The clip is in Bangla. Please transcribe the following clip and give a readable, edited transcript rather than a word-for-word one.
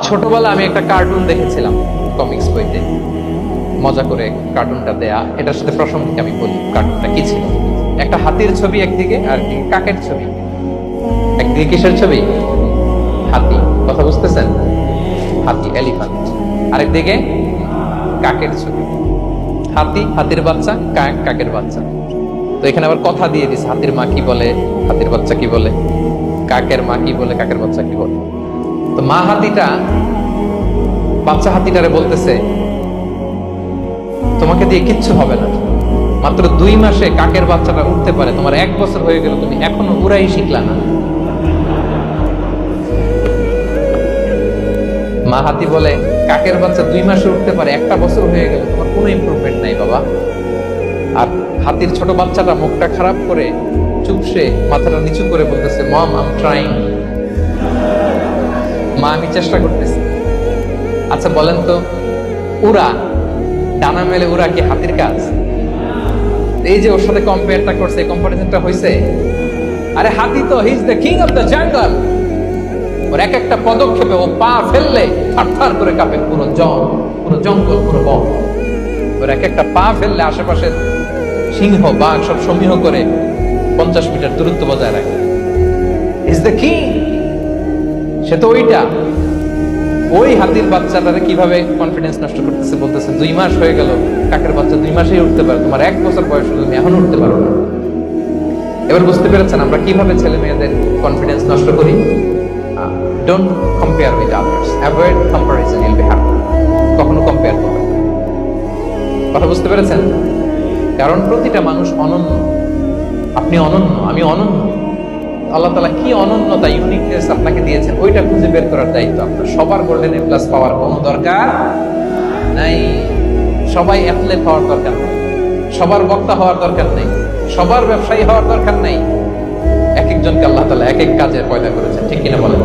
ছোটবেলা আমি একটা কার্টুন দেখেছিলাম কমিক্স বইতে, মজা করে কার্টুনটা দেয়া। এটার সাথে প্রাসঙ্গিক আমি বলি কার্টুনটা কি ছিল। একটা হাতির ছবি একদিকে আর কাকের ছবি। একদিকে কিসের ছবি? হাতি। কথা বুঝতেছেন? হাতি, এলিফ্যান্ট। আরেকদিকে কাকের ছবি। হাতি, হাতির বাচ্চা, কাক, কাকের বাচ্চা। তো এখানে আবার কথা দিয়ে দিছে, হাতির মা কি বলে, হাতির বাচ্চা কি বলে, কাকের মা কি বলে, কাকের বাচ্চা কি বলে। তো মা হাতিটা বাচ্চা হাতিটারে বলতেছে, তোমাকে দিয়ে কিচ্ছু হবে না, মাত্র 2 মাসে কাকের বাচ্চাটা উঠতে পারে, তোমার 1 বছর হয়ে গেল, তুমি এখনো উড়াই শিখলা না। মা হাতি বলে, কাকের বাচ্চা 2 মাসে উঠতে পারে, 1 বছর হয়ে গেল, তোমার কোনো ইমপ্রুভমেন্ট নাই বাবা। আর হাতির ছোট বাচ্চাটা মুখটা খারাপ করে চুপসে মাথাটা নিচু করে বলতেছে, মম আই এম ট্রাইং। মা, আমি চেষ্টা করতেছি। আচ্ছা বলেন তো, উড়া, ডানা মেলে উড়া কি হাতির কাজ? এই যে ওর সাথে কম্পেয়ারটা করছে, কম্পারিজনটা হইছে। আরে হাতি তো he is the king of the jungle. ওর এক একটা পদক্ষেপে ও পা ফেললে থারথার করে কাঁপে পুরো জঙ্গল, পুরো বন। ওর এক একটা পা ফেললে আশেপাশে সিংহ, বাঘ সব সমীহ করে 50 মিটার দূরত্ব বজায় রাখে। Is the king. সে তো ওইটা। ওই হাতির বাচ্চাটারে কিভাবে কনফিডেন্স নষ্ট করতেছে, বলতেছে 2 মাস হয়ে গেল, কাকের বাচ্চা 2 মাসেই উঠতে পারে, তোমার 1 বছর বয়স হলো, তুমি এখন উঠতে পারো না। এবার বুঝতে পেরেছেন আমরা কিভাবে ছেলে মেয়েদের কনফিডেন্স নষ্ট করি? Don't compare with others, avoid comparison, you'll be happy. কখনো কম্পেয়ার করবেন না। কথা বুঝতে পেরেছেন? কারণ প্রতিটা মানুষ অনন্য। আপনি অনন্য, আমি অনন্য। আল্লাহ তাআলা কি অনন্যতা, ইউনিকনেস আপনাকে দিয়েছেন, ওইটা খুঁজে বের করার দায়িত্ব আপনার। সবার গোল্ডেন এ প্লাস পাওয়ার কোনো দরকার নাই। সবাই অ্যাথলেট হওয়ার দরকার নেই, সবার বক্তা হওয়ার দরকার নেই, সবার ব্যবসায়ী হওয়ার দরকার নেই। এক একজনকে আল্লাহ তাআলা এক এক কাজে পয়দা করেছেন, ঠিক কিনা বলেন?